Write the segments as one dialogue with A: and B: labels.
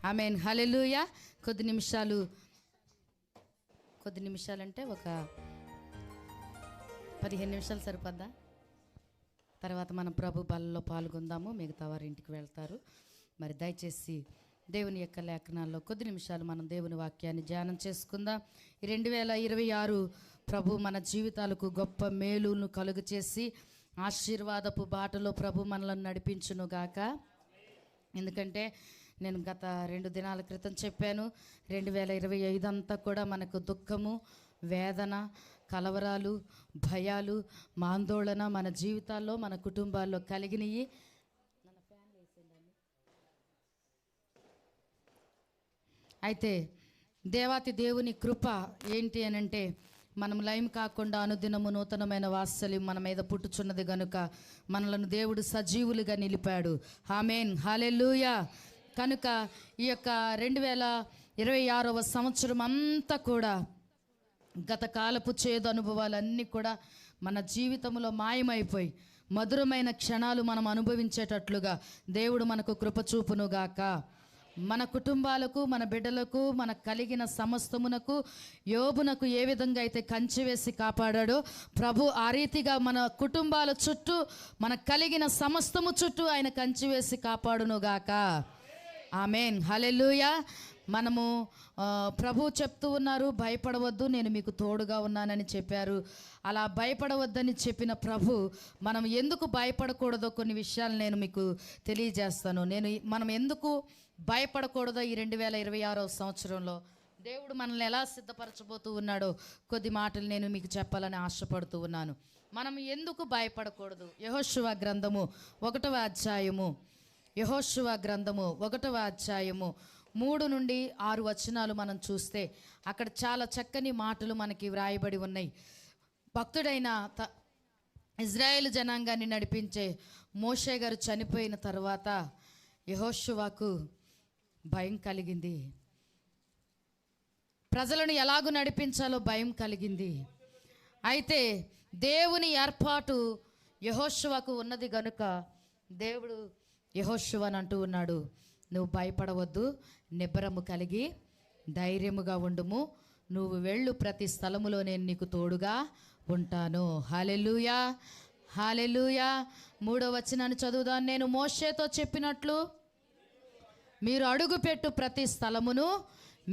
A: ఆమేన్. హల్లెలూయా. కొద్ది నిమిషాలు అంటే ఒక 15 నిమిషాలు సరిపోద్దా? తర్వాత మనం ప్రభు బలలో పాల్గొందాము, మిగతా వారి ఇంటికి వెళ్తారు. మరి దయచేసి దేవుని యొక్క లేఖనాల్లో కొద్ది నిమిషాలు మనం దేవుని వాక్యాన్ని ధ్యానం చేసుకుందాం. 2026 ప్రభు మన జీవితాలకు గొప్ప మేలును కలుగు చేసి ఆశీర్వాదపు బాటలో ప్రభు మనలను నడిపించును గాక. ఎందుకంటే నేను గత 2 దినాల క్రితం చెప్పాను, 2025 అంతా కూడా మనకు దుఃఖము, వేదన, కలవరాలు, భయాలు, ఆందోళన మన జీవితాల్లో, మన కుటుంబాల్లో కలిగినవి. అయితే దేవాతి దేవుని కృప ఏంటి అని అంటే, మనం లయం కాకుండా అనుదినము నూతనమైన వాత్సల్యం మన మీద పుట్టుచున్నది గనుక మనలను దేవుడు సజీవులుగా నిలిపాడు. ఆమేన్. హల్లెలూయా. కనుక ఈ యొక్క 2026వ సంవత్సరం అంతా కూడా గత కాలపు చేదు అనుభవాలన్నీ కూడా మన జీవితంలో మాయమైపోయి మధురమైన క్షణాలు మనం అనుభవించేటట్లుగా దేవుడు మనకు కృప చూపునుగాక. మన కుటుంబాలకు, మన బిడ్డలకు, మనకు కలిగిన సమస్తమునకు, యోబునకు ఏ విధంగా అయితే కంచె వేసి కాపాడాడో ప్రభు ఆ రీతిగా మన కుటుంబాల చుట్టూ, మనకు కలిగిన సమస్తము చుట్టూ ఆయన కంచె వేసి కాపాడునుగాక. ఆమేన్. హల్లెలూయా. మనము ప్రభు చెప్తూ ఉన్నారు, భయపడవద్దు, నేను మీకు తోడుగా ఉన్నానని చెప్పారు. అలా భయపడవద్దని చెప్పిన ప్రభు మనం ఎందుకు భయపడకూడదో కొన్ని విషయాలు నేను మీకు తెలియజేస్తాను. మనం ఎందుకు భయపడకూడదో ఈ 2026వ సంవత్సరంలో దేవుడు మనల్ని ఎలా సిద్ధపరచబోతూ ఉన్నాడో కొద్ది మాటలు నేను మీకు చెప్పాలని ఆశపడుతూ ఉన్నాను. మనం ఎందుకు భయపడకూడదు? యెహోషువ గ్రంథము 1వ అధ్యాయము 1వ అధ్యాయము 3 నుండి 6 వచనాలు మనం చూస్తే అక్కడ చాలా చక్కని మాటలు మనకి వ్రాయబడి ఉన్నాయి. భక్తుడైన ఇజ్రాయేలు జనాంగాన్ని నడిపించే మోషే గారు చనిపోయిన తర్వాత యెహోషువకు భయం కలిగింది. ప్రజలను ఎలాగూ నడిపించాలో భయం కలిగింది. అయితే దేవుని ఏర్పాటు యెహోషువకు ఉన్నది గనుక దేవుడు యెహోషువను అంటూ ఉన్నాడు, నువ్వు భయపడవద్దు, నిబ్బరము కలిగి ధైర్యముగా ఉండుము, నువ్వు వెళ్ళు ప్రతి స్థలములో నేను నీకు తోడుగా ఉంటాను. హల్లెలూయా. హల్లెలూయా. 3వ వచనాన్ని చదువుదాం. నేను మోషేతో చెప్పినట్లు మీరు అడుగుపెట్టు ప్రతి స్థలమును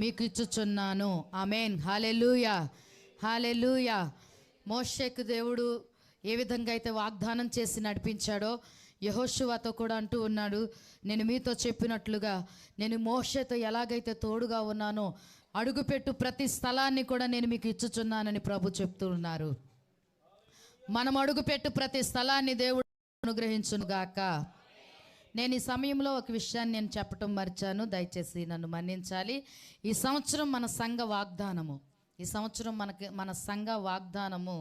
A: మీకు ఇచ్చుచున్నాను. ఆమేన్. హల్లెలూయా. హల్లెలూయా. మోషేకు దేవుడు ఏ విధంగా అయితే వాగ్దానం చేసి నడిపించాడో యెహోషువతో కూడా అంటూ ఉన్నాడు, నేను మీతో చెప్పినట్లుగా నేను మోషేతో ఎలాగైతే తోడుగా ఉన్నానో అడుగుపెట్టు ప్రతి స్థలాన్ని కూడా నేను మీకు ఇచ్చుచున్నానని ప్రభు చెప్తూ ఉన్నారు. మనం అడుగుపెట్టు ప్రతి స్థలాన్ని దేవుడు అనుగ్రహించునుగాక. నేను ఈ సమయంలో ఒక విషయాన్ని నేను చెప్పటం మర్చాను, దయచేసి నన్ను మన్నించాలి. ఈ సంవత్సరం మన సంఘ వాగ్దానము, ఈ సంవత్సరం మన సంఘ వాగ్దానము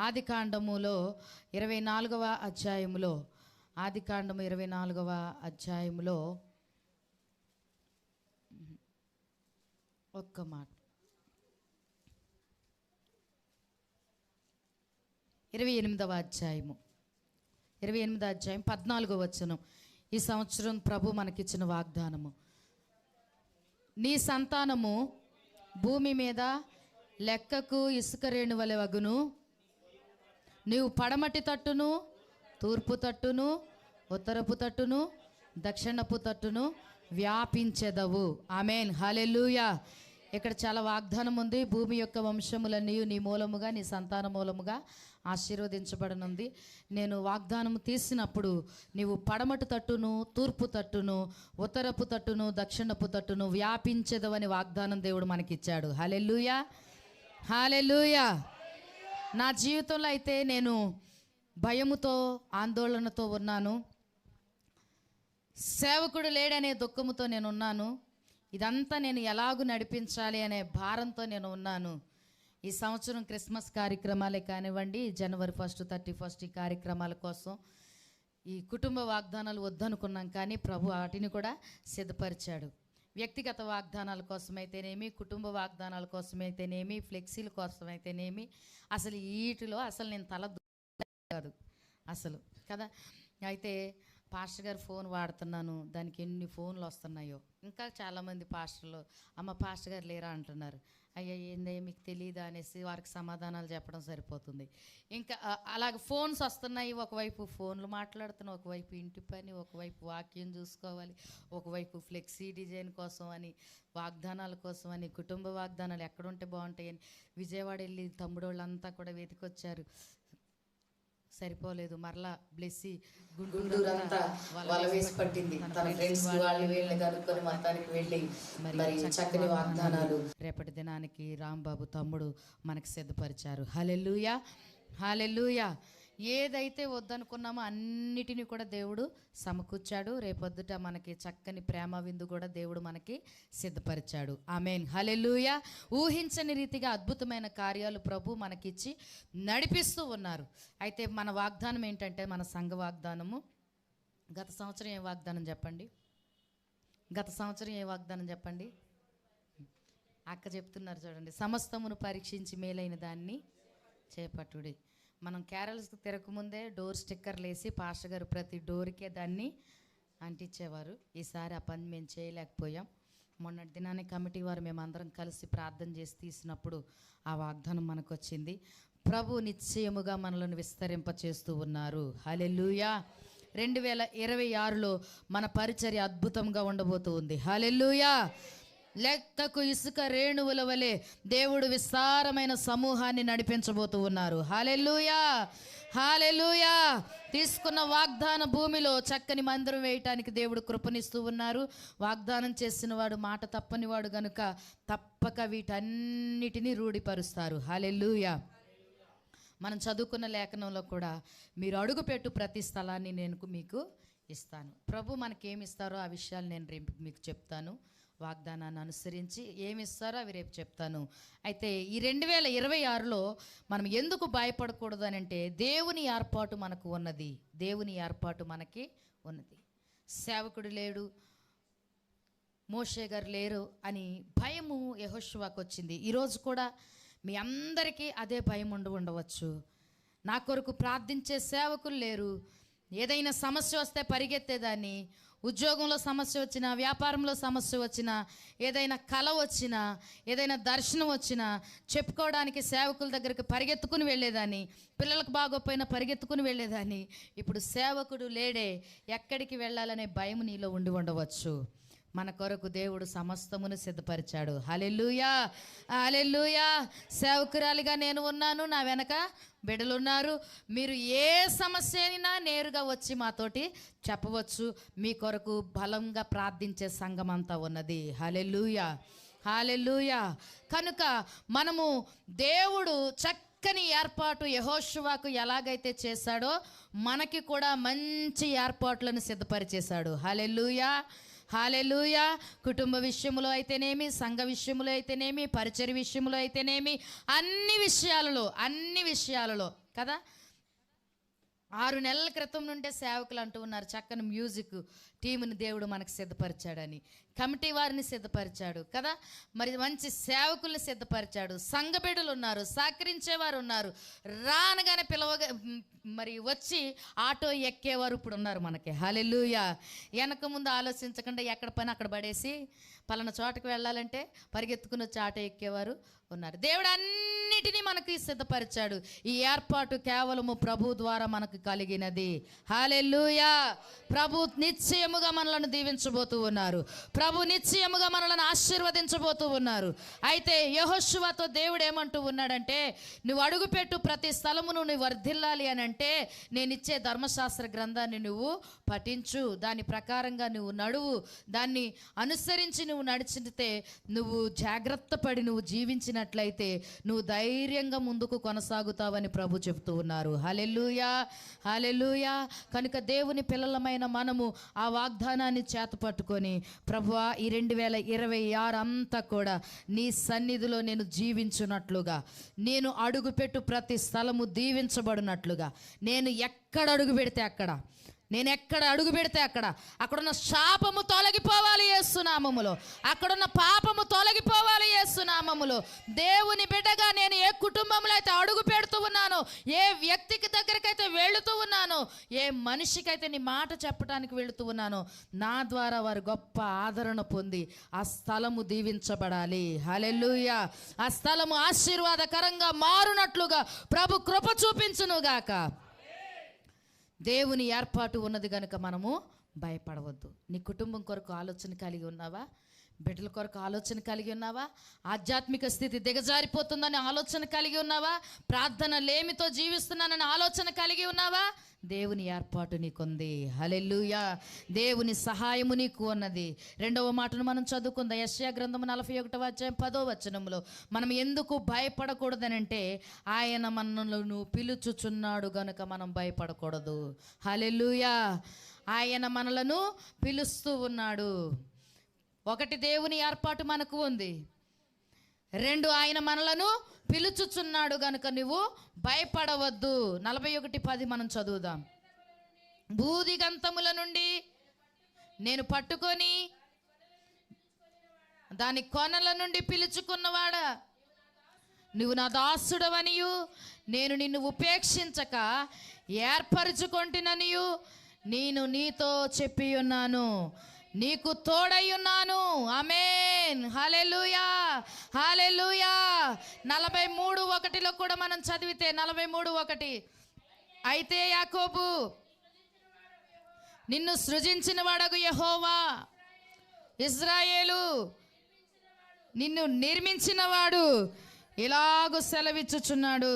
A: ఆదికాండములో 24వ అధ్యాయములో, ఆదికాండము 24వ అధ్యాయములో ఒక్క మాట 28వ అధ్యాయం 14వ వచనం. ఈ సంవత్సరం ప్రభు మనకిచ్చిన వాగ్దానము, నీ సంతానము భూమి మీద లెక్కకు ఇసుక రేణువలె వగును, నీవు పడమటి తట్టును, తూర్పు తట్టును, ఉత్తరపు తట్టును, దక్షిణపు తట్టును వ్యాపించెదవు. ఆమేన్. హల్లెలూయా. ఇక్కడ చాలా వాగ్దానం ఉంది. భూమి యొక్క వంశములన్నీ నీ మూలముగా, నీ సంతాన మూలముగా ఆశీర్వదించబడనుంది. నేను వాగ్దానం తీసినప్పుడు నీవు పడమటి తట్టును, తూర్పు తట్టును, ఉత్తరపు తట్టును, దక్షిణపు తట్టును వ్యాపించెదవని వాగ్దానం దేవుడు మనకిచ్చాడు. హల్లెలూయా. హల్లెలూయా. నా జీవితంలో అయితే నేను భయముతో, ఆందోళనతో ఉన్నాను. సేవకుడు లేడనే దుఃఖముతో నేను ఉన్నాను. ఇదంతా నేను ఎలాగూ నడిపించాలి అనే భారంతో నేను ఉన్నాను. ఈ సంవత్సరం క్రిస్మస్ కార్యక్రమాలే కానివ్వండి, జనవరి 1, 31 ఈ కార్యక్రమాల కోసం ఈ కుటుంబ వాగ్దానాలు వద్దనుకున్నాం, కానీ ప్రభు వాటిని కూడా సిద్ధపరిచాడు. వ్యక్తిగత వాగ్దానాల కోసమైతేనేమి, కుటుంబ వాగ్దానాల కోసమైతేనేమి, ఫ్లెక్సీల కోసమైతేనేమి, అసలు వీటిలో అసలు నేను తల కాదు అసలు కదా. అయితే పాస్టర్ గారు ఫోన్ వాడుతున్నాను, దానికి ఎన్ని ఫోన్లు వస్తున్నాయో. ఇంకా చాలామంది పాస్టర్లు అమ్మ పాస్టర్ గారు లేరా అంటున్నారు. అయ్యా ఏందే మీకు తెలియదా అనేసి వారికి సమాధానాలు చెప్పడం సరిపోతుంది. ఇంకా అలాగ ఫోన్స్ వస్తున్నాయి, ఒకవైపు ఫోన్లు మాట్లాడుతున్నాం, ఒకవైపు ఇంటి పని, ఒకవైపు వాక్యం చూసుకోవాలి, ఒకవైపు ఫ్లెక్సీ డిజైన్ కోసం అని, వాగ్దానాల కోసం అని, కుటుంబ వాగ్దానాలు ఎక్కడుంటే బాగుంటాయని విజయవాడ వెళ్ళి తమ్ముడోళ్ళంతా కూడా వెతికొచ్చారు. సరిపోలేదు, మరలా బ్లెస్సి గుంటూరు అంతా వల వేసి పట్టింది. తన ఫ్రెండ్స్ వాళ్ళు వీళ్ళని కనుక్కొని మొత్తానికి వెళ్ళి మరి చక్కని వాగ్దానాలు రేపటి దినానికి రాంబాబు తమ్ముడు మనకి సిద్ధపరిచారు. హల్లెలూయా, హల్లెలూయా. ఏదైతే వద్దనుకున్నామో అన్నిటినీ కూడా దేవుడు సమకూర్చాడు. రేపొద్దుట మనకి చక్కని ప్రేమ విందు కూడా దేవుడు మనకి సిద్ధపరిచాడు. ఆమేన్, హల్లెలూయా. ఊహించని రీతిగా అద్భుతమైన కార్యాలు ప్రభు మనకిచ్చి నడిపిస్తూ ఉన్నారు. అయితే మన వాగ్దానం ఏంటంటే, మన సంఘ వాగ్దానము గత సంవత్సరం ఏ వాగ్దానం చెప్పండి? గత సంవత్సరం ఏ వాగ్దానం చెప్పండి? అక్క చెప్తున్నారు చూడండి, సమస్తమును పరీక్షించి మేలైన దాన్ని చేపట్టుడి. మనం క్యారల్స్కి తిరగకముందే డోర్ స్టిక్కర్లు వేసి పాస్టర్ గారు ప్రతి డోర్కే దాన్ని అంటించేవారు. ఈసారి ఆ పని మేము చేయలేకపోయాం. మొన్నటి దినాన్ని కమిటీ వారు మేమందరం కలిసి ప్రార్థన చేసి తీసినప్పుడు ఆ వాగ్దానం మనకు వచ్చింది. ప్రభు నిశ్చయముగా మనలను విస్తరింప చేస్తూ ఉన్నారు. హల్లెలూయా. 2026లో మన పరిచర్య అద్భుతంగా ఉండబోతూ ఉంది. హల్లెలూయా. లెక్కకు ఇసుక రేణువుల వలె దేవుడు విస్తారమైన సమూహాన్ని నడిపించబోతూ ఉన్నారు. హల్లెలూయా, హల్లెలూయా. తీసుకున్న వాగ్దాన భూమిలో చక్కని మందిరం వేయటానికి దేవుడు కృపనిస్తూ ఉన్నారు. వాగ్దానం చేసిన వాడు మాట తప్పని వాడు గనుక తప్పక వీటన్నిటినీ రూఢిపరుస్తారు. హల్లెలూయా. మనం చదువుకున్న లేఖనంలో కూడా మీరు అడుగుపెట్టు ప్రతి స్థలాన్ని నేను మీకు ఇస్తాను. ప్రభు మనకేమిస్తారో ఆ విషయాలు నేను రేపు మీకు చెప్తాను. వాగ్దానాన్ని అనుసరించి ఏమి ఇస్తారో అవి రేపు చెప్తాను. అయితే ఈ 2026లో మనం ఎందుకు భయపడకూడదు అని అంటే, దేవుని ఏర్పాటు మనకు ఉన్నది. దేవుని ఏర్పాటు మనకి ఉన్నది. సేవకుడు లేడు, మోషే గారు లేరు అని భయము యెహోషువకు వచ్చింది. ఈరోజు కూడా మీ అందరికీ అదే భయం ఉండవచ్చు. నా కొరకు ప్రార్థించే సేవకులు లేరు, ఏదైనా సమస్య వస్తే పరిగెత్తేదాన్ని, ఉద్యోగంలో సమస్య వచ్చినా, వ్యాపారంలో సమస్య వచ్చినా, ఏదైనా కళ వచ్చినా, ఏదైనా దర్శనం వచ్చినా చెప్పుకోవడానికి సేవకుల దగ్గరికి పరిగెత్తుకుని వెళ్ళేదాన్ని, పిల్లలకు బాగోపోయినా పరిగెత్తుకుని వెళ్ళేదాన్ని. ఇప్పుడు సేవకుడు లేడే, ఎక్కడికి వెళ్ళాలనే భయం నీలో ఉండి ఉండవచ్చు. మన కొరకు దేవుడు సమస్తమును సిద్ధపరిచాడు. హల్లెలూయా, హల్లెలూయా. సేవకురాలిగా నేను ఉన్నాను, నా వెనక బిడ్డలున్నారు. మీరు ఏ సమస్య అయినా నేరుగా వచ్చి మాతోటి చెప్పవచ్చు. మీ కొరకు బలంగా ప్రార్థించే సంఘం అంతా ఉన్నది. హల్లెలూయా, హల్లెలూయా. కనుక మనము దేవుడు చక్కని ఏర్పాటు యెహోషువకు ఎలాగైతే చేశాడో మనకి కూడా మంచి ఏర్పాట్లను సిద్ధపరిచేశాడు. హల్లెలూయా, హల్లెలూయా. కుటుంబ విషయంలో అయితేనేమి, సంఘ విషయంలో అయితేనేమి, పరిచర్య విషయంలో అయితేనేమి, అన్ని విషయాలలో కదా. 6 నెలల క్రితం నుండే సేవకులు అంటూ ఉన్నారు, చక్కని మ్యూజిక్ టీముని దేవుడు మనకు సిద్ధపరిచాడని. కమిటీ వారిని సిద్ధపరిచాడు కదా, మరి మంచి సేవకుల్ని సిద్ధపరిచాడు. సంఘ బిడ్డలు ఉన్నారు, సహకరించేవారు ఉన్నారు, రానగానే పిలవగా మరి వచ్చి ఆటో ఎక్కేవారు ఇప్పుడు ఉన్నారు మనకి. హల్లెలూయా. వెనక ముందు ఆలోచించకుండా ఎక్కడ పని అక్కడ పడేసి పలానా చోటకు వెళ్ళాలంటే పరిగెత్తుకుని వచ్చి ఆటో ఎక్కేవారు ఉన్నారు. దేవుడు అన్నిటినీ మనకి సిద్ధపరిచాడు. ఈ ఏర్పాటు కేవలము ప్రభు ద్వారా మనకు కలిగినది. హల్లెలూయా. ప్రభు నిశ్చయముగా మనలను దీవించబోతూ ఉన్నారు. ప్రభు నిశ్చయముగా మనలను ఆశీర్వదించబోతూ ఉన్నారు. అయితే యెహోషువతో దేవుడు ఏమంటూ ఉన్నాడంటే, నువ్వు అడుగుపెట్టు ప్రతి స్థలమును నువ్వు వర్ధిల్లాలి అని అంటే నేను ఇచ్చే ధర్మశాస్త్ర గ్రంథాన్ని నువ్వు పఠించు, దాని ప్రకారంగా నువ్వు నడువు, దాన్ని అనుసరించి నువ్వు నడిచితే, నువ్వు జాగ్రత్త పడి నువ్వు జీవించినట్లయితే నువ్వు ధైర్యంగా ముందుకు కొనసాగుతావని ప్రభు చెబుతూ ఉన్నారు. హల్లెలూయా, హల్లెలూయా. కనుక దేవుని పిల్లలమైన మనము ఆ వాగ్దానాన్ని చేతపట్టుకొని, ప్రభువా ఈ 2026 అంతా కూడా నీ సన్నిధిలో నేను జీవించున్నట్లుగా, నేను అడుగుపెట్టు ప్రతి స్థలము దీవించబడినట్లుగా, నేను ఎక్కడ అడుగు పెడితే అక్కడ, నేను ఎక్కడ అడుగు పెడితే అక్కడున్న శాపము తొలగిపోవాలి యేసు నామములో. నామములో. అక్కడున్న పాపము తొలగిపోవాలి యేసు నామములో. దేవుని బిడ్డగా నేను ఏ కుటుంబంలో అయితే అడుగు పెడుతూ ఉన్నానో, ఏ వ్యక్తికి దగ్గరకైతే వెళుతూ ఉన్నానో, ఏ మనిషికైతే నీ మాట చెప్పడానికి వెళుతూ ఉన్నానో, నా ద్వారా వారు గొప్ప ఆదరణ పొంది ఆ స్థలము దీవించబడాలి. హల్లెలూయా. ఆ స్థలము ఆశీర్వాదకరంగా మారునట్లుగా ప్రభు కృప చూపించునుగాక. దేవుని ఏర్పాటు ఉన్నది కనుక మనము భయపడవద్దు. నీ కుటుంబం కొరకు ఆలోచన కలిగి ఉన్నావా? బిడ్డల కొరకు ఆలోచన కలిగి ఉన్నావా? ఆధ్యాత్మిక స్థితి దిగజారిపోతుందని ఆలోచన కలిగి ఉన్నావా? ప్రార్థన లేమితో జీవిస్తున్నానని ఆలోచన కలిగి ఉన్నావా? దేవుని ఏర్పాటు నీకుంది. హల్లెలూయా. దేవుని సహాయము నీకు ఉన్నది. రెండవ మాటను మనం చదువుకుందాం. యెషయా గ్రంథము 41వ అధ్యాయం 10వ వచనములో మనం ఎందుకు భయపడకూడదనంటే, ఆయన మనలను పిలుచుచున్నాడు గనుక మనం భయపడకూడదు. హల్లెలూయా. ఆయన మనలను పిలుస్తూ ఉన్నాడు. ఒకటి, దేవుని ఏర్పాటు మనకు ఉంది. రెండు, ఆయన మనలను పిలుచుచున్నాడు గనుక నువ్వు భయపడవద్దు. 41:10 మనం చదువుదాం. భూదిగంతముల నుండి నేను పట్టుకొని దాని కొనల నుండి పిలుచుకున్నవాడా, నువ్వు నా దాసుడవనియు నేను నిన్ను ఉపేక్షించక ఏర్పరచుకొంటిననియు నేను నీతో చెప్పి ఉన్నాను. నీకు తోడై ఉన్నాను. ఆమేన్. హల్లెలూయా. హల్లెలూయా. 43:1 కూడా మనం చదివితే 43:1, అయితే యాకోబు నిన్ను సృజించిన వాడగు యెహోవా, ఇశ్రాయేలు నిన్ను నిర్మించిన వాడు ఇలాగు సెలవిచ్చుచున్నాడు,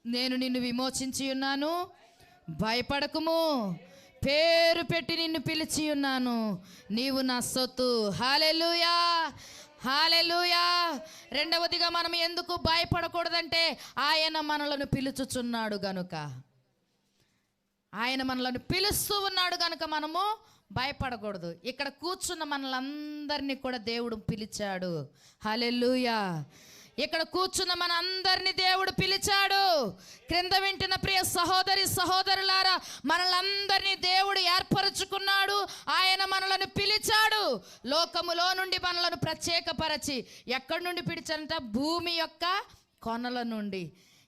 A: నేను నిన్ను విమోచించి ఉన్నాను, భయపడకుము, పేరు పెట్టి నిన్ను పిలిచి ఉన్నాను, నీవు నా సొత్తు. హల్లెలూయా. హల్లెలూయా. రెండవదిగా మనం ఎందుకు భయపడకూడదంటే, ఆయన మనలను పిలుచుచున్నాడు గనుక. ఆయన మనలను పిలుస్తూ ఉన్నాడు గనుక మనము భయపడకూడదు. ఇక్కడ కూర్చున్న మనలందరినీ కూడా దేవుడు పిలిచాడు. హల్లెలూయా. ఇక్కడ కూర్చున్న మన అందరినీ దేవుడు పిలిచాడు. క్రింద వింటున్న ప్రియ సహోదరి సహోదరులారా, మనలందరినీ దేవుడు ఏర్పరచుకున్నాడు. ఆయన మనలను పిలిచాడు. లోకములో నుండి మనలను ప్రత్యేకపరచి ఎక్కడి నుండి పిలిచారంట? భూమి యొక్క కొనల నుండి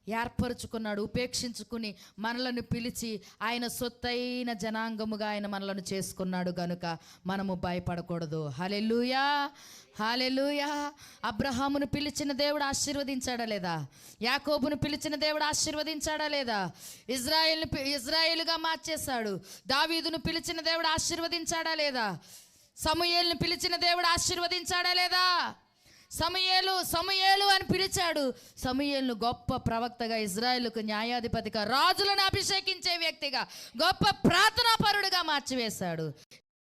A: ఏర్పరచుకున్నాడు. ఉపేక్షించుకుని మనలను పిలిచి ఆయన సొత్తైన జనాంగముగా ఆయన మనలను చేసుకున్నాడు గనుక మనము భయపడకూడదు. హల్లెలూయా. హల్లెలూయా. అబ్రహామును పిలిచిన దేవుడు ఆశీర్వదించాడా లేదా? యాకోబును పిలిచిన దేవుడు ఆశీర్వదించాడా లేదా? ఇజ్రాయేలుగా మార్చేశాడు. దావీదును పిలిచిన దేవుడు ఆశీర్వదించాడా లేదా? సమూయేలును పిలిచిన దేవుడు ఆశీర్వదించాడా లేదా? సమూయేలు అని పిలిచాడు. సమూయేలును గొప్ప ప్రవక్తగా, ఇజ్రాయేలుకు న్యాయాధిపతిగా, రాజులను అభిషేకించే వ్యక్తిగా, గొప్ప ప్రార్థనాపరుడుగా మార్చివేశాడు.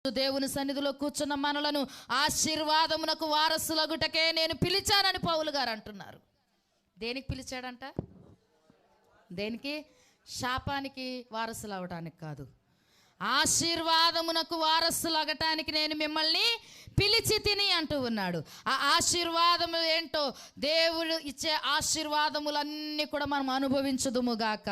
A: దేవుని సన్నిధిలో కూర్చున్న మనలను ఆశీర్వాదమునకు వారసులగుటకే నేను పిలిచానని పౌలు గారు అంటున్నారు. దేనికి పిలిచాడంట? దేనికి? శాపానికి వారసులు అవడానికి కాదు, ఆశీర్వాదమునకు వారసులగటానికి నేను మిమ్మల్ని పిలిచి తిని అంటూ ఉన్నాడు. ఆ ఆశీర్వాదము ఏంటో, దేవుడు ఇచ్చే ఆశీర్వాదములన్నీ కూడా మనం అనుభవించుదుముగాక.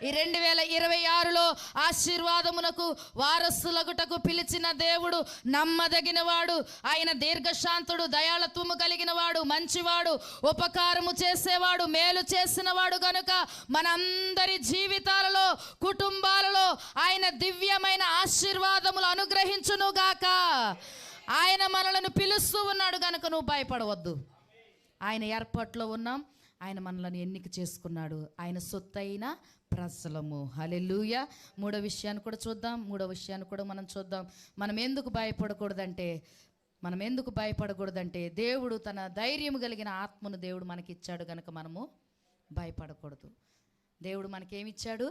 A: ఈ 2026లో ఆశీర్వాదమునకు వారసులగుటకు పిలిచిన దేవుడు నమ్మదగిన వాడు. ఆయన దీర్ఘశాంతుడు, దయాళత్వము కలిగిన వాడు, మంచివాడు, ఉపకారము చేసేవాడు, మేలు చేసిన వాడు గనుక మనందరి జీవితాలలో, కుటుంబాలలో ఆయన దివ్యమైన ఆశీర్వాదములు అనుగ్రహించునుగాక. ఆయన మనలను పిలుస్తూ ఉన్నాడు గనుక నువ్వు భయపడవద్దు. ఆయన ఏర్పాట్లో ఉన్నాం. ఆయన మనలను ఎన్నిక చేసుకున్నాడు. ఆయన సొత్తైన ప్రజలము. హల్లెలూయా. మూడో విషయాన్ని కూడా మనం చూద్దాం. మనం ఎందుకు భయపడకూడదంటే దేవుడు తన ధైర్యం కలిగిన ఆత్మను దేవుడు మనకిచ్చాడు గనుక మనము భయపడకూడదు. దేవుడు మనకేమిచ్చాడు?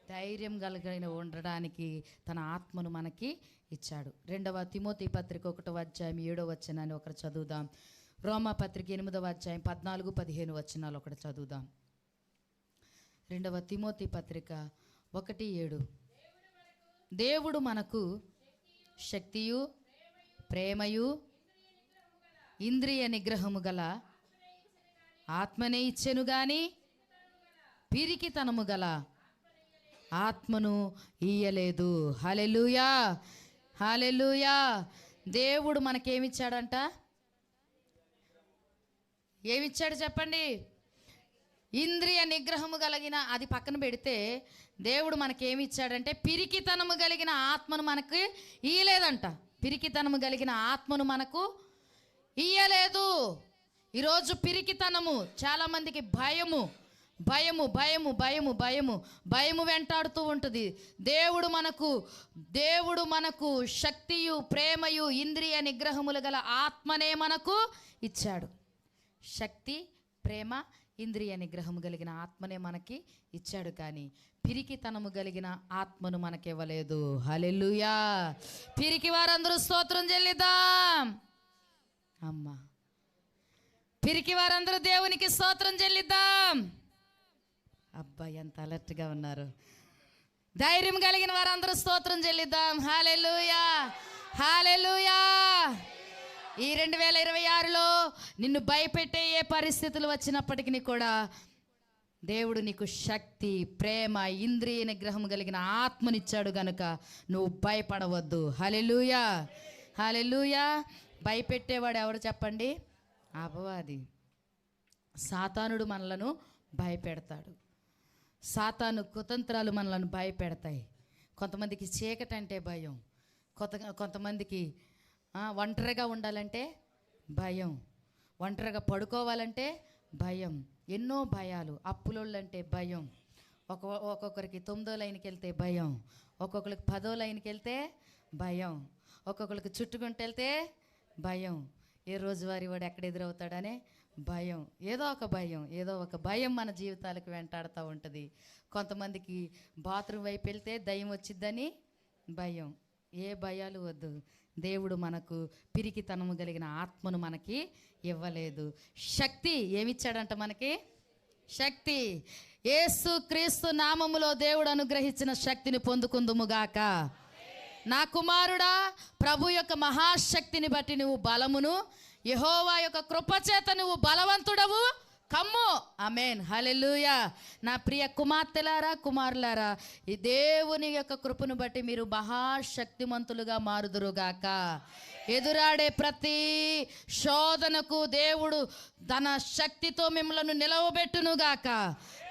A: ధైర్యం కలిగిన ఉండడానికి తన ఆత్మను మనకి ఇచ్చాడు. 2వ తిమోతి పత్రిక 1వ అధ్యాయం 7వ వచనాన్ని ఒకటి చదువుదాం. రోమా పత్రిక 8వ అధ్యాయం 14-15 వచనాలు ఒకటి చదువుదాం. 2వ తిమోతి పత్రిక 1:7. దేవుడు మనకు శక్తియు, ప్రేమయు, ఇంద్రియ నిగ్రహము గల ఆత్మనే ఇచ్చెను గాని పిరికితనము గల ఆత్మను ఇయ్యలేదు. హల్లెలూయా. హల్లెలూయా. దేవుడు మనకేమిచ్చాడంట? ఏమిచ్చాడు చెప్పండి? ఇంద్రియ నిగ్రహము కలిగిన, అది పక్కన పెడితే దేవుడు మనకేమిచ్చాడంటే పిరికితనము కలిగిన ఆత్మను మనకు ఇయ్యలేదంట. పిరికితనము కలిగిన ఆత్మను మనకు ఇయ్యలేదు. ఈరోజు పిరికితనము, చాలామందికి భయము భయము భయము భయము భయము భయము వెంటాడుతూ ఉంటుంది. దేవుడు మనకు శక్తియు ప్రేమయు ఇంద్రియ నిగ్రహములు గల ఆత్మనే మనకు ఇచ్చాడు. శక్తి, ప్రేమ, ఇంద్రియ నిగ్రహము కలిగిన ఆత్మనే మనకి ఇచ్చాడు. కానీ పిరికితనము కలిగిన ఆత్మను మనకివ్వలేదు. హల్లెలూయా. పిరికి వారందరూ స్తోత్రం చెల్లిద్దాం. అమ్మా, పిరికి వారందరూ దేవునికి స్తోత్రం చెల్లిద్దాం. అబ్బా, ఎంత అలర్ట్గా ఉన్నారు. ధైర్యం కలిగిన వారందరూ స్తోత్రం చెల్లిద్దాం. హల్లెలూయా, హల్లెలూయా. ఈ 2026లో నిన్ను భయపెట్టే ఏ పరిస్థితులు వచ్చినప్పటికీ కూడా దేవుడు నీకు శక్తి, ప్రేమ, ఇంద్రియ నిగ్రహం కలిగిన ఆత్మనిచ్చాడు గనుక నువ్వు భయపడవద్దు. హల్లెలూయా, హల్లెలూయా. భయపెట్టేవాడు ఎవరు చెప్పండి? అపవాది. సాతానుడు మనలను భయపెడతాడు. సాతాను కుతంత్రాలు మనలను భయపెడతాయి. కొంతమందికి చీకటి అంటే భయం, కొంతమందికి ఒంటరిగా ఉండాలంటే భయం, ఒంటరిగా పడుకోవాలంటే భయం, ఎన్నో భయాలు. అప్పులోళ్ళంటే భయం, ఒక్కొక్కరికి 9వ లైన్కి వెళ్తే భయం, ఒక్కొక్కరికి 10వ లైన్కి వెళ్తే భయం, ఒక్కొక్కరికి చుట్టుకుంటూ వెళ్తే భయం, ఏ రోజువారీ వాడు ఎక్కడ ఎదురవుతాడనే భయం. ఏదో ఒక భయం మన జీవితాలకు వెంటాడుతూ ఉంటుంది. కొంతమందికి బాత్రూమ్ వైపు వెళ్తే దయ్యం వచ్చిద్దని భయం. ఏ భయాలు వద్దు. దేవుడు మనకు పిరికితనము కలిగిన ఆత్మను మనకి ఇవ్వలేదు. శక్తి ఏమిచ్చాడంట మనకి? శక్తి. యేసు క్రీస్తు నామములో దేవుడు అనుగ్రహించిన శక్తిని పొందుకుందుముగాక. నా కుమారుడా, ప్రభు యొక్క మహాశక్తిని బట్టి నువ్వు బలమును, యెహోవా యొక్క కృపచేత నువ్వు బలవంతుడవు కమ్ము. ఆమేన్, హల్లెలూయా. నా ప్రియ కుమార్తెలారా, కుమారులారా, ఈ దేవుని యొక్క కృపను బట్టి మీరు మహాశక్తిమంతులుగా మారుదురుగాక. ఎదురాడే ప్రతి శోధనకు దేవుడు తన శక్తితో మిమ్మల్ని నిలవబెట్టునుగాక.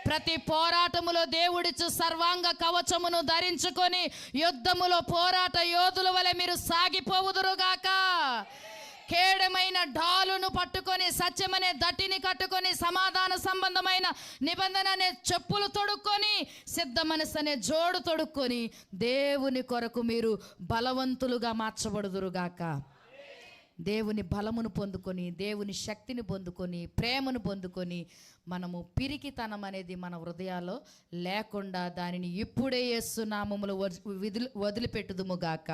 A: ప్రతి పోరాటములో దేవుడిచ్చు సర్వాంగ కవచమును ధరించుకొని యుద్ధములో పోరాట యోధుల వలె మీరు సాగిపోవుదురుగాక. కేడమైన డాలును పట్టుకొని, సత్యమనే దట్టిని కట్టుకొని, సమాధాన సంబంధమైన నిబంధన అనే చెప్పులు తొడుక్కొని, సిద్ధ మనసు అనే జోడు తొడుక్కొని దేవుని కొరకు మీరు బలవంతులుగా మార్చబడుదురుగాక. దేవుని బలమును పొందుకొని, దేవుని శక్తిని పొందుకొని, ప్రేమను పొందుకొని, మనము పిరికితనం అనేది మన హృదయాల్లో లేకుండా దానిని ఇప్పుడే యేసు నామములో వదిలిపెట్టుదుముగాక.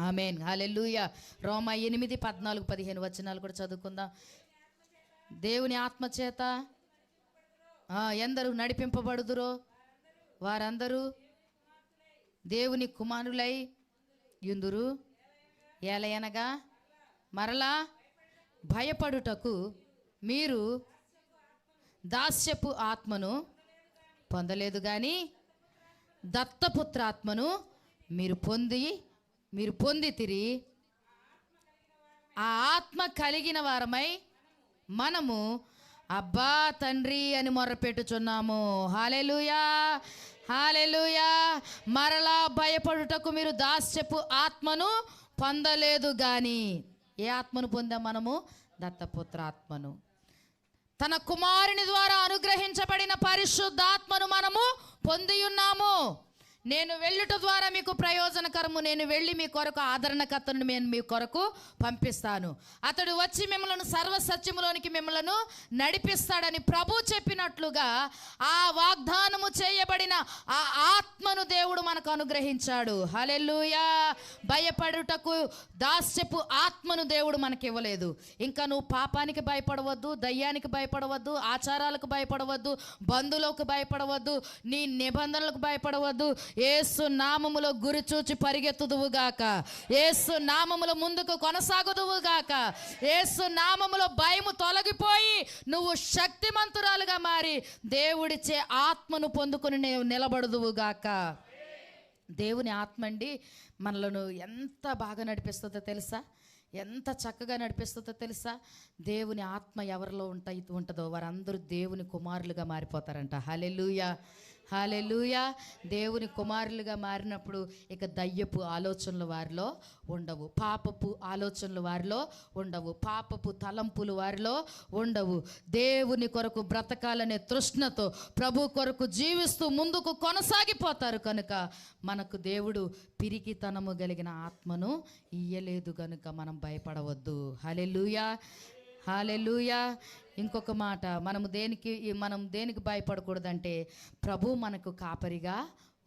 A: ఆమేన్, హల్లెలూయా. రోమా 8:14-15 వచనాలు కూడా చదువుకుందాం. దేవుని ఆత్మచేత ఎందరూ నడిపింపబడుదురో వారందరూ దేవుని కుమారులై యుందురు. ఏలయనగా మరలా భయపడుటకు మీరు దాస్యపు ఆత్మను పొందలేదు కానీ దత్తపుత్రాత్మను మీరు పొందితిరి. ఆ ఆత్మ కలిగిన వారమై మనము అబ్బా తండ్రి అని మొర్రపెట్టుచున్నాము. హల్లెలూయా, హల్లెలూయా. మరలా భయపడుటకు మీరు దాస్యపు ఆత్మను పొందలేదు కానీ ఏ ఆత్మను పొందాం మనము? దత్తపుత్రాత్మను. తన కుమారుని ద్వారా అనుగ్రహించబడిన పరిశుద్ధాత్మను మనము పొంది ఉన్నాము. నేను వెళ్ళుట ద్వారా మీకు ప్రయోజనకరము, నేను వెళ్ళి మీ కొరకు ఆదరణకర్తను నేను మీ కొరకు పంపిస్తాను, అతడు వచ్చి మిమ్మల్ని సర్వసత్యములోనికి మిమ్మల్ని నడిపిస్తాడని ప్రభు చెప్పినట్లుగా ఆ వాగ్దానము చేయబడిన ఆ ఆత్మను దేవుడు మనకు అనుగ్రహించాడు. హల్లెలూయా. భయపడుటకు దాస్యపు ఆత్మను దేవుడు మనకి ఇవ్వలేదు. ఇంకా నువ్వు పాపానికి భయపడవద్దు, దయ్యానికి భయపడవద్దు, ఆచారాలకు భయపడవద్దు, బంధువులకు భయపడవద్దు, నీ నిబంధనలకు భయపడవద్దు. యేసు నామములో గురి చూచి పరిగెత్తుదువుగాక. యేసు నామములో ముందుకు కొనసాగుదువుగాక. యేసు నామములో భయము తొలగిపోయి నువ్వు శక్తిమంతురాలుగా మారి దేవుడిచ్చే ఆత్మను పొందుకొని నిలబడుదువుగాక. దేవుని ఆత్మ అండి మనలను ఎంత బాగా నడిపిస్తుందో తెలుసా, ఎంత చక్కగా నడిపిస్తుందో తెలుసా. దేవుని ఆత్మ ఎవరిలో ఉంటుందో వారందరూ దేవుని కుమారులుగా మారిపోతారంట. హల్లెలూయా, హల్లెలూయా. దేవుని కుమారులుగా మారినప్పుడు ఇక దయ్యపు ఆలోచనలు వారిలో ఉండవు, పాపపు ఆలోచనలు వారిలో ఉండవు, పాపపు తలంపులు వారిలో ఉండవు. దేవుని కొరకు బ్రతకాలనే తృష్ణతో ప్రభు కొరకు జీవిస్తూ ముందుకు కొనసాగిపోతారు. కనుక మనకు దేవుడు పిరికితనము కలిగిన ఆత్మను ఇయ్యలేదు కనుక మనం భయపడవద్దు. హల్లెలూయా, హల్లెలూయా. ఇంకొక మాట, మనం దేనికి భయపడకూడదంటే ప్రభు మనకు కాపరిగా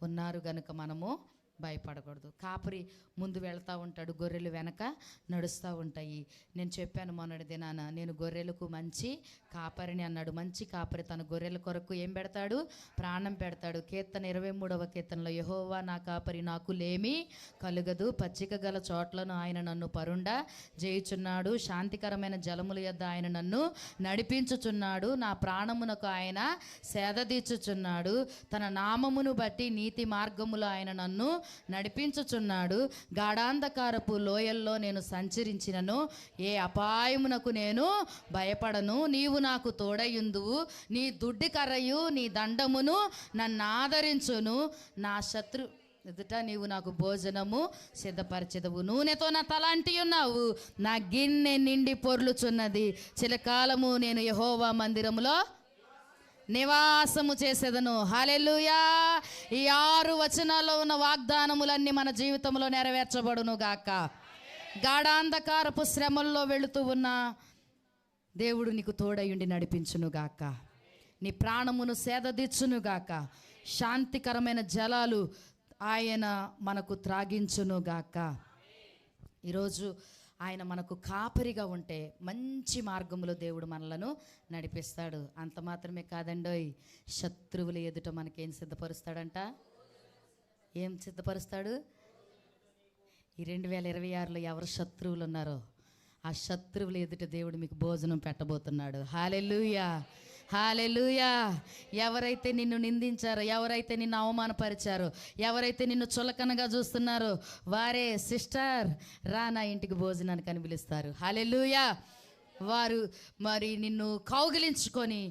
A: ఉన్నారు కనుక మనము భయపడకూడదు. కాపరి ముందు వెళ్తూ ఉంటాడు, గొర్రెలు వెనక నడుస్తూ ఉంటాయి. నేను చెప్పాను మొన్నటి దినాన, నేను గొర్రెలకు మంచి కాపరిని అన్నాడు. మంచి కాపరి తన గొర్రెల కొరకు ఏం పెడతాడు? ప్రాణం పెడతాడు. కీర్తన 23వ కీర్తనలో, యెహోవా నా కాపరి, నాకు లేమి కలుగదు, పచ్చిక గల చోట్లను ఆయన నన్ను పరుండ చేయుచున్నాడు, శాంతికరమైన జలముల యొద్ద ఆయన నన్ను నడిపించుచున్నాడు, నా ప్రాణమునకు ఆయన సేదదీర్చుచున్నాడు, తన నామమును బట్టి నీతి మార్గములో ఆయన నన్ను నడిపించుచున్నాడు, గాఢాంధకారపు లోయల్లో నేను సంచరించినను ఏ అపాయమునకు నేను భయపడను, నీవు నాకు తోడయుందువు, నీ దుడ్డి కర్రయు నీ దండమును నన్ను ఆదరించును, నా శత్రు ఎదుట నీవు నాకు భోజనము సిద్ధపరచెదవు, నూనెతో నా తల అంటి ఉన్నావు, నా గిన్నె నిండి పొర్లుచున్నది, చిరకాలము నేను యెహోవా మందిరములో నివాసము చేసేదను. హల్లెలూయా. ఈ 6 వచనాల్లో ఉన్న వాగ్దానములన్నీ మన జీవితంలో నెరవేర్చబడును గాక. గాఢాంధకారపు శ్రమల్లో వెళుతూ ఉన్న దేవుడు నీకు తోడయుండి నడిపించును గాక, నీ ప్రాణమును సేదదీర్చును గాక, శాంతికరమైన జలాలు ఆయన మనకు త్రాగించును గాక. ఈరోజు ఆయన మనకు కాపరిగా ఉంటే మంచి మార్గంలో దేవుడు మనలను నడిపిస్తాడు. అంత మాత్రమే కాదండోయ్, శత్రువుల ఎదుట మనకేం సిద్ధపరుస్తాడంట? ఏం సిద్ధపరుస్తాడు? ఈ 2026లో ఎవరు శత్రువులు ఉన్నారో ఆ శత్రువుల ఎదుట దేవుడు మీకు భోజనం పెట్టబోతున్నాడు. హల్లెలూయా, హల్లెలూయా. ఎవరైతే నిన్ను నిందించారో, ఎవరైతే నిన్ను అవమానపరిచారో, ఎవరైతే నిన్ను చులకనగా చూస్తున్నారో వారే సిస్టర్ రా నా ఇంటికి భోజనానికి అని పిలుస్తారు. హల్లెలూయా. వారు మరి నిన్ను కౌగిలించుకొని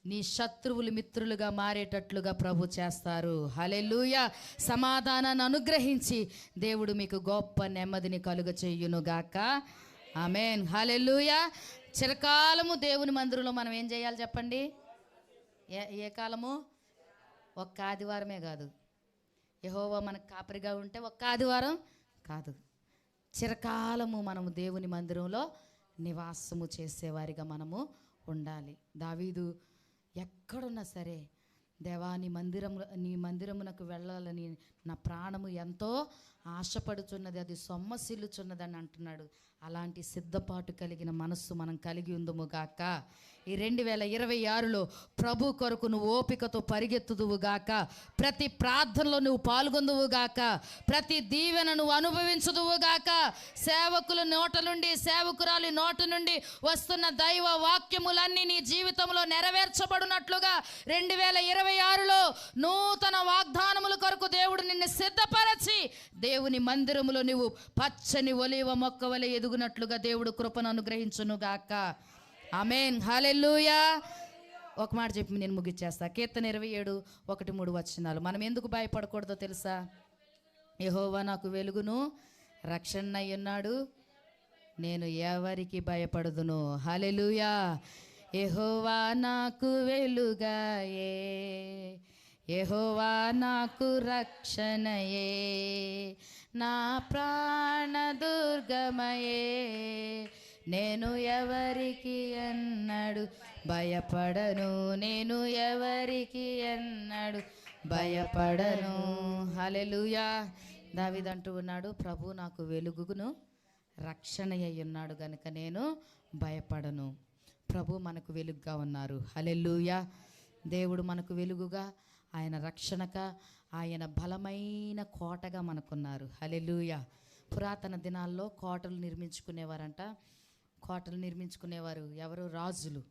A: నీ శత్రువులు మిత్రులుగా మారేటట్లుగా ప్రభు చేస్తారు. హల్లెలూయా. సమాధానాన్ని అనుగ్రహించి దేవుడు మీకు గొప్ప నెమ్మదిని కలుగచేయునుగాక. ఆమేన్. హల్లెలూయా. చిరకాలము దేవుని మందిరంలో మనం ఏం చేయాలి చెప్పండి? ఏ కాలము? ఒక్క ఆదివారమే కాదు. యెహోవా మనకు కాపరిగా ఉంటే ఒక్క ఆదివారం కాదు, చిరకాలము మనము దేవుని మందిరంలో నివాసము చేసేవారిగా మనము ఉండాలి. దావీదు ఎక్కడున్నా సరే, దేవా నీ మందిరమునకు వెళ్ళాలని నా ప్రాణము ఎంతో ఆశపడుచున్నది, అది సొమ్మసిల్లుచున్నదని అంటున్నాడు. అలాంటి సిద్ధపాటు కలిగిన మనస్సు మనం కలిగి ఉందుముగాక. ఈ 2026లో ప్రభు కొరకు నువ్వు ఓపికతో పరిగెత్తుదువుగాక. ప్రతి ప్రార్థనలో నువ్వు పాల్గొందువుగాక. ప్రతి దీవెన నువ్వు అనుభవించుదువుగాక. సేవకుల నోట నుండి, సేవకురాలి నోట నుండి వస్తున్న దైవ వాక్యములన్నీ నీ జీవితంలో నెరవేర్చబడినట్లుగా 2026లో నూతన వాగ్దానముల కొరకు దేవుడు నిన్ను సిద్ధపరచి దేవుని మందిరములో నువ్వు పచ్చని ఒలీవ మొక్క వలె ఎదుగునట్లుగా దేవుడు కృపను అనుగ్రహించునుగాక. ఆమేన్. హల్లెలూయా. ఒక మాట చెప్పి నేను ముగిచ్చేస్తా. కీర్తన 27:1-3 వచనాలు. మనం ఎందుకు భయపడకూడదో తెలుసా? యెహోవా నాకు వెలుగును రక్షణ అయ్యున్నాడు, నేను ఎవరికి భయపడదును. హల్లెలూయా. యెహోవా నాకు వెలుగాయే, యెహోవా నాకు రక్షణయే, నా ప్రాణ దుర్గమయే, నేను ఎవరికి ఎన్నడు భయపడను, నేను ఎవరికి ఎన్నడు భయపడను. హల్లెలూయా. దావీదు అంటూ ఉన్నాడు, ప్రభు నాకు వెలుగును రక్షణ అయి ఉన్నాడు గనుక నేను భయపడను. ప్రభు మనకు వెలుగుగా ఉన్నారు. హల్లెలూయా. దేవుడు మనకు వెలుగుగా, ఆయన రక్షణగా, ఆయన బలమైన కోటగా మనకున్నారు. హల్లెలూయా. పురాతన దినాల్లో కోటలు నిర్మించుకునేవారంట. కోటలు నిర్మించుకునేవారు ఎవరు? రాజులు.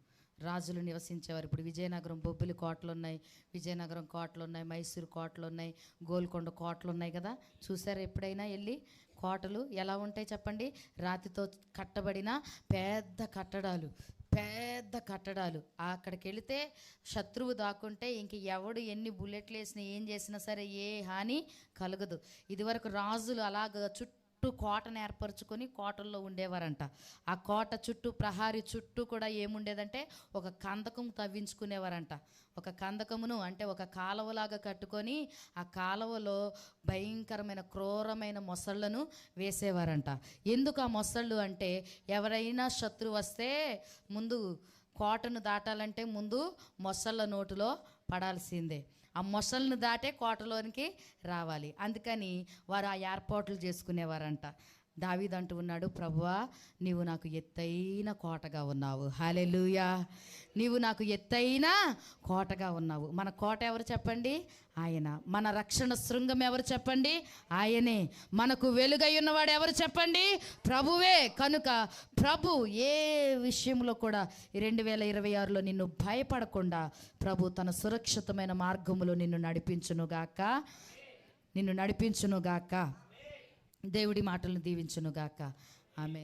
A: రాజులు నివసించేవారు. ఇప్పుడు విజయనగరం బొబ్బిలి కోటలు ఉన్నాయి, విజయనగరం కోటలు ఉన్నాయి, మైసూరు కోటలు ఉన్నాయి, గోల్కొండ కోటలు ఉన్నాయి కదా. చూసారా ఎప్పుడైనా వెళ్ళి? కోటలు ఎలా ఉంటాయి చెప్పండి? రాతితో కట్టబడిన పెద్ద కట్టడాలు, పెద్ద కట్టడాలు. అక్కడికి వెళితే శత్రువు దాక్కుంటే ఇంక ఎవడు ఎన్ని బుల్లెట్లు వేసినా ఏం చేసినా సరే ఏ హాని కలగదు. ఇదివరకు రాజులు అలాగ చుట్టూ కోటను ఏర్పరచుకొని కోటల్లో ఉండేవారంట. ఆ కోట చుట్టూ ప్రహారీ చుట్టూ కూడా ఏముండేదంటే ఒక కందకం తవ్వించుకునేవారంట. ఒక కందకమును అంటే ఒక కాలువలాగా కట్టుకొని ఆ కాలువలో భయంకరమైన క్రూరమైన మొసళ్ళను వేసేవారంట. ఎందుకు ఆ మొసళ్ళు అంటే, ఎవరైనా శత్రువు వస్తే ముందు కోటను దాటాలంటే ముందు మొసళ్ళ నోటిలో పడాల్సిందే. ఆ మొసళ్ళను దాటే కోటలోనికి రావాలి. అందుకని వారు ఆ ఏర్పాట్లు చేసుకునేవారంట. దావీదు అంటూ ఉన్నాడు, ప్రభువా నీవు నాకు ఎత్తైన కోటగా ఉన్నావు. హల్లెలూయా. నీవు నాకు ఎత్తైన కోటగా ఉన్నావు. మన కోట ఎవరు చెప్పండి? ఆయన. మన రక్షణ శృంగం ఎవరు చెప్పండి? ఆయనే. మనకు వెలుగై ఉన్నవాడు ఎవరు చెప్పండి? ప్రభువే. కనుక ప్రభు ఏ విషయంలో కూడా 2026లో నిన్ను భయపడకుండా ప్రభు తన సురక్షితమైన మార్గములో నిన్ను నడిపించునుగాక, నిన్ను నడిపించునుగాక. దేవుడి మాటలను దీవించునుగాక. ఆమె.